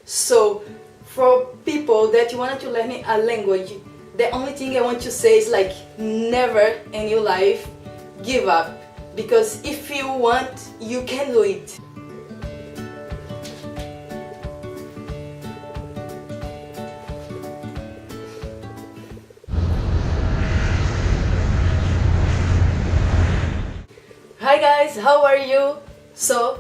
So for people that want to learn a language, the only thing I want to say is like never in your life give up, because if you want, you can do it. Hi guys, how are you? So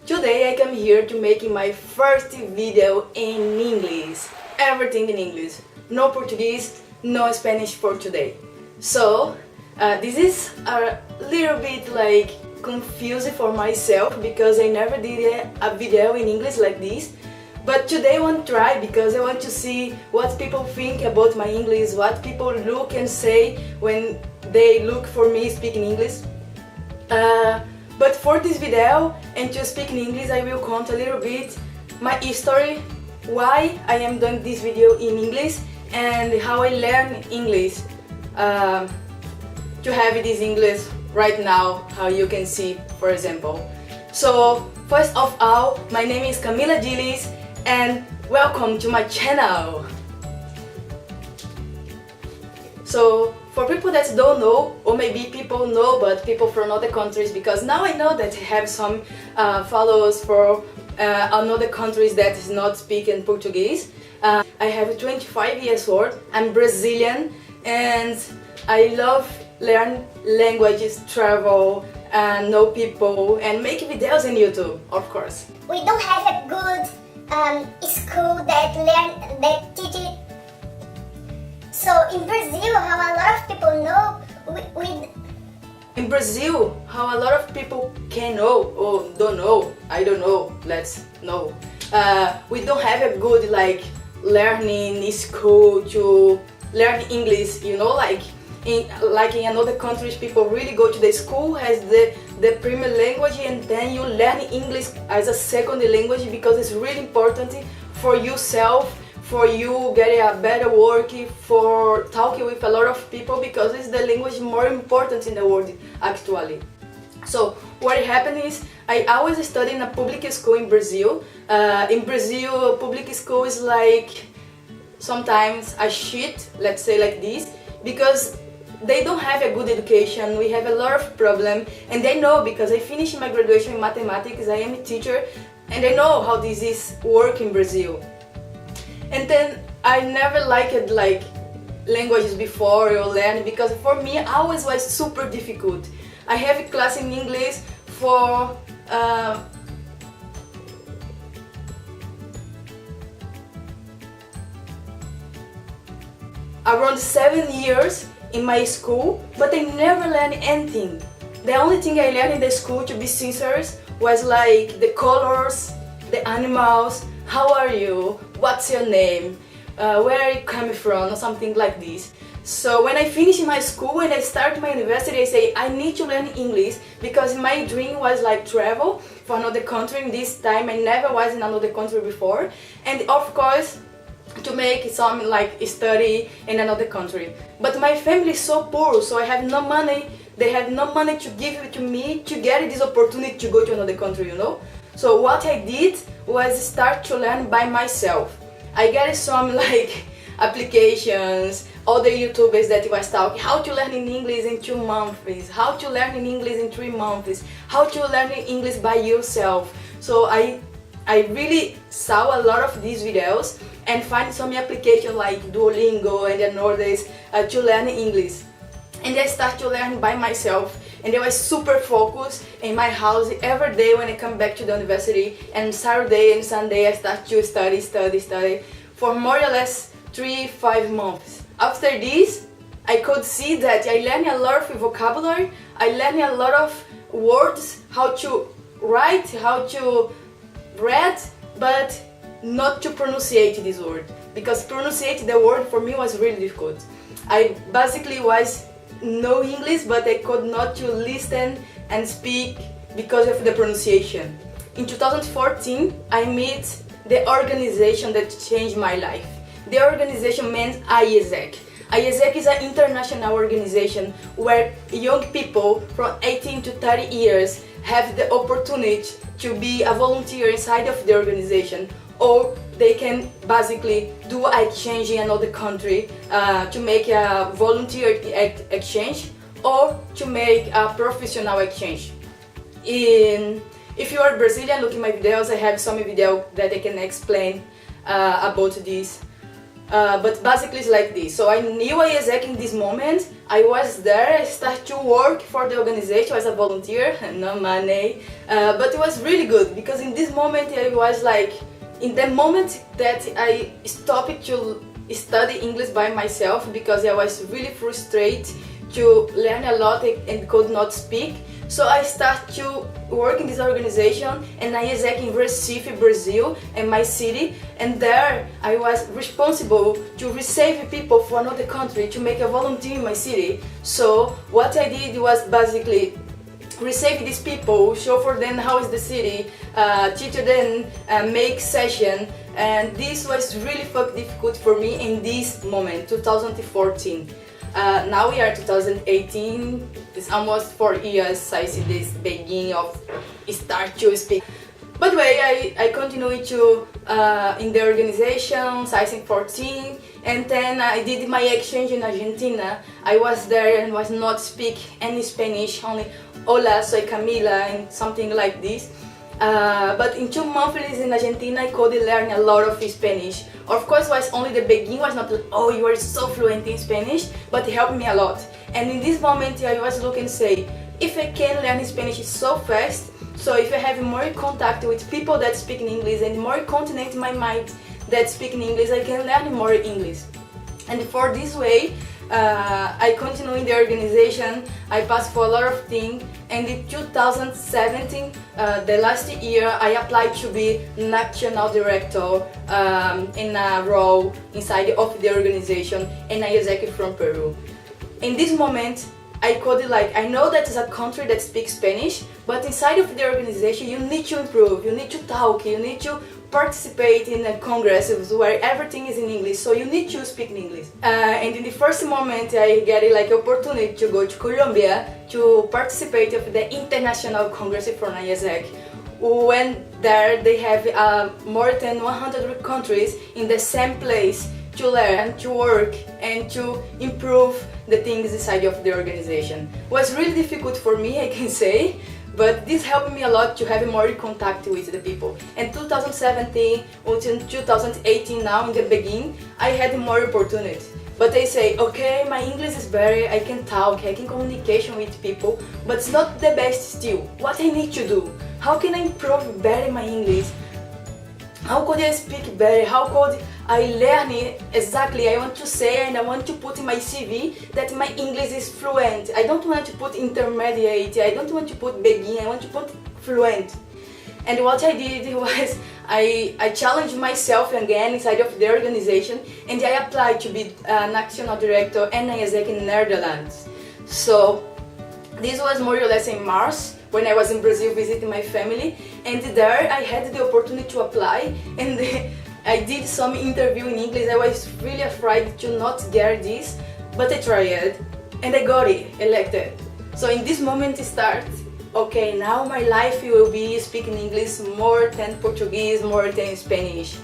today I come here to make my first video in English. Everything in English. No Portuguese, no Spanish for today. So this is a little bit like confusing for myself because I never did a video in English like this. But today I want to try because I want to see what people think about my English, what people look and say when they look for me speaking English. But for this video and to speak in English, I will count a little bit my history, why I am doing this video in English and how I learn English to have this English right now, how you can see, for example. So first of all, my name is Camila Diles and welcome to my channel. So for people that don't know, or maybe people know but people from other countries, because now I know that I have some followers for another countries that is not speaking Portuguese. I have 25 years old, I'm Brazilian and I love learn languages, travel, know people and make videos on YouTube, of course. We don't have a good school that teach it. So in Brazil, how a lot of people know, in Brazil, how a lot of people can know or don't know, I don't know, let's know. We don't have a good like learning school to learn English, you know, like in other countries people really go to the school as the primary language and then you learn English as a second language because it's really important for yourself, for you getting a better work, for talking with a lot of people, because it's the language more important in the world actually. So what happened is I always studied in a public school in Brazil. In Brazil, public school is like sometimes a shit, let's say like this, because they don't have a good education, we have a lot of problem, and they know because I finished my graduation in mathematics, I am a teacher, and I know how this is work in Brazil. And then I never liked like languages before or learn, because for me always was super difficult. I have a class in English for around 7 years in my school, but I never learned anything. The only thing I learned in the school, to be sincere, was like the colors, the animals, how are you, what's your name, where are you coming from, or something like this. So when I finish my school and I start my university, I say I need to learn English because my dream was like travel for another country. In this time I never was in another country before, and of course to make some like study in another country. But my family is so poor, so I have no money. They have no money to give it to me to get this opportunity to go to another country, you know. So what I did was start to learn by myself. I got some like applications, other YouTubers that was talking how to learn in English in 2 months, how to learn in English in 3 months, how to learn English by yourself. So I really saw a lot of these videos and find some application like Duolingo and others to learn English. And I start to learn by myself, and I was super focused in my house every day when I come back to the university, and Saturday and Sunday I start to study for more or less 3-5 months. After this I could see that I learned a lot of vocabulary, I learned a lot of words, how to write, how to read, but not to pronunciate this word, because pronunciate the word for me was really difficult. I basically was know English, but I could not to listen and speak because of the pronunciation. In 2014, I met the organization that changed my life. The organization meant IESEC. IESEC is an international organization where young people from 18 to 30 years have the opportunity to be a volunteer inside of the organization. or they can basically do an exchange in another country to make a volunteer exchange or to make a professional exchange. If you are Brazilian, look at my videos. I have some video that I can explain about this. But basically it's like this. So I knew IESEC in this moment. I was there, I started to work for the organization as a volunteer, no money. But it was really good because in this moment I was like, in the moment that I stopped to study English by myself because I was really frustrated to learn a lot and could not speak. So I started to work in this organization and IESEC in Recife, Brazil, and my city. And there I was responsible to receive people from another country to make a volunteer in my city. So what I did was basically receive these people, show for them how is the city, teach them, make session. And this was really difficult for me in this moment, 2014. Now we are 2018, it's almost 4 years I see this beginning of start to speak. But anyway, I continued to in the organization, since 14, and then I did my exchange in Argentina. I was there and was not speak any Spanish, only hola, soy Camila and something like this. But in 2 months in Argentina, I could learn a lot of Spanish. Of course, was only the beginning, was not, oh, you are so fluent in Spanish, but it helped me a lot. And in this moment, I was looking and say, if I can learn Spanish so fast, so if I have more contact with people that speak in English and more continent in my mind that speak in English, I can learn more English. And for this way, I continue in the organization, I passed for a lot of things, and in 2017, the last year, I applied to be national director in a role inside of the organization, and I executive from Peru. In this moment, I know that it's a country that speaks Spanish, but inside of the organization, you need to improve, you need to talk, you need to participate in a congress where everything is in English, so you need to speak in English. And in the first moment, I get opportunity to go to Colombia to participate of the international congress from IESEC. When there they have more than 100 countries in the same place to learn, to work, and to improve the things inside of the organization. It was really difficult for me, I can say, but this helped me a lot to have more contact with the people. In 2017 until 2018 now in the beginning, I had more opportunity. But they say, okay, my English is better, I can talk, I can communication with people, but it's not the best still. What I need to do? How can I improve better my English? How could I speak better? How could I learn it exactly? I want to say and I want to put in my CV that my English is fluent. I don't want to put intermediate, I don't want to put beginner, I want to put fluent. And what I did was I challenged myself again inside of the organization, and I applied to be national director and IESEC in Netherlands. So this was more or less in March, when I was in Brazil visiting my family, and there I had the opportunity to apply, and I did some interview in English. I was really afraid to not get this, but I tried, and I got it, elected. So in this moment it starts, okay, now my life will be speaking English more than Portuguese, more than Spanish.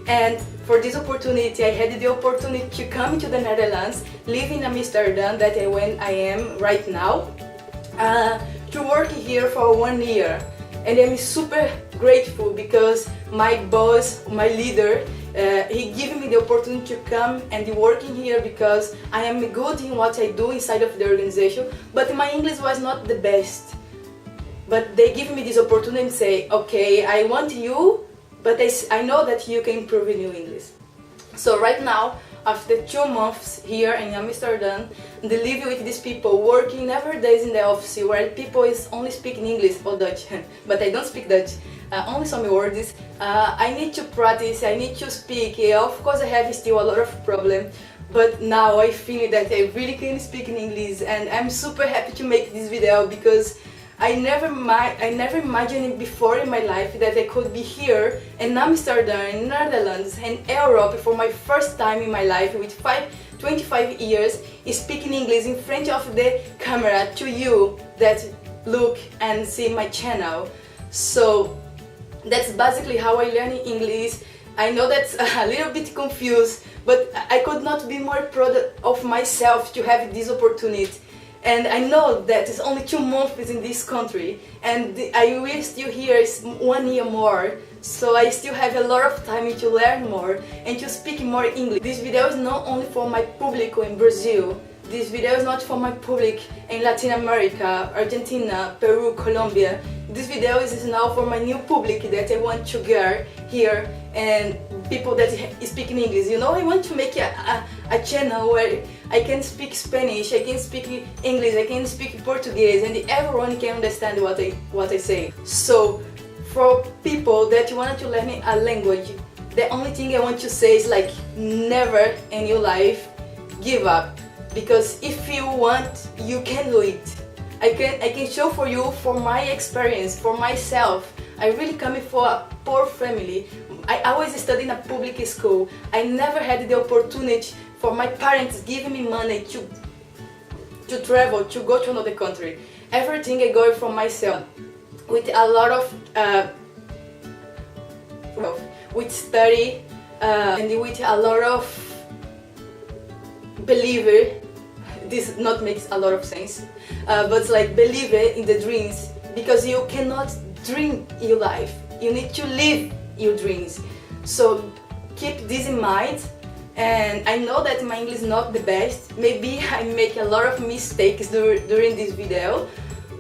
And for this opportunity, I had the opportunity to come to the Netherlands, live in Amsterdam, that I am right now, to work here for 1 year. And I'm super grateful because my boss, my leader, he gave me the opportunity to come and work in here because I am good in what I do inside of the organization, but my English was not the best. But they give me this opportunity and say, okay, I want you, but I know that you can improve in your English. So right now, after 2 months here in Amsterdam, they live with these people, working every day in the office where people is only speaking English or Dutch, but I don't speak Dutch, only some words. I need to practice, I need to speak. Of course I have still a lot of problems, but now I feel that I really can speak in English, and I'm super happy to make this video because I never imagined before in my life that I could be here in Amsterdam, in Netherlands, and Europe for my first time in my life with 25 years speaking English in front of the camera to you that look and see my channel. So that's basically how I learned English. I know that's a little bit confused, but I could not be more proud of myself to have this opportunity. And I know that it's only 2 months in this country, and I will still here 1 year more, so I still have a lot of time to learn more and to speak more English. This video is not only for my public in Brazil, this video is not for my public in Latin America, Argentina, Peru, Colombia. This video is now for my new public that I want to get here and people that speak in English. You know, I want to make a channel where I can speak Spanish, I can speak English, I can speak Portuguese, and everyone can understand what I say. So, for people that want to learn a language, the only thing I want to say is like, never in your life give up. Because if you want, you can do it. I can show for you, for my experience, for myself. I really coming from a poor family. I always studied in a public school. I never had the opportunity for my parents giving me money to travel, to go to another country. Everything I got from myself, with a lot of with study and with a lot of believer. This not makes a lot of sense, but it's like believe in the dreams, because you cannot dream your life, you need to live your dreams. So keep this in mind. And I know that my English is not the best, maybe I make a lot of mistakes during this video,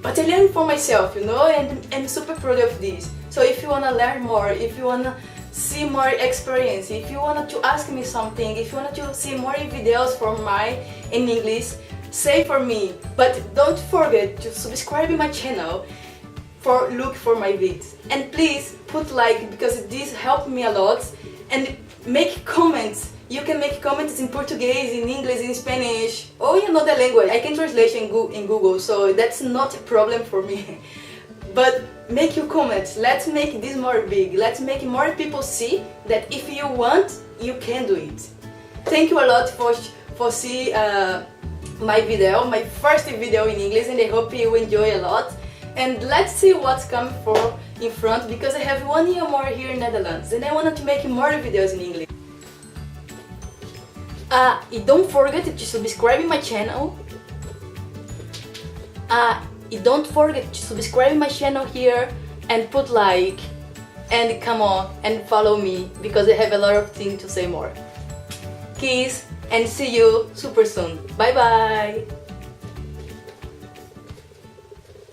but I learn for myself, you know, and I'm super proud of this. So if you wanna learn more, if you wanna see more experience, if you wanted to ask me something, if you wanted to see more videos from in English, say for me. But don't forget to subscribe to my channel for look for my videos. And please put like, because this helped me a lot. And make comments. You can make comments in Portuguese, in English, in Spanish, or you know the language. I can translate in Google, so that's not a problem for me. But make your comments, let's make this more big, let's make more people see that if you want, you can do it. Thank you a lot for see my video, my first video in English, and I hope you enjoy a lot. And let's see what's coming for in front, because I have 1 year more here in Netherlands and I wanted to make more videos in English. And don't forget to subscribe to my channel. Don't forget to subscribe to my channel here and put like, and come on and follow me, because I have a lot of things to say more. Kiss and see you super soon. Bye bye!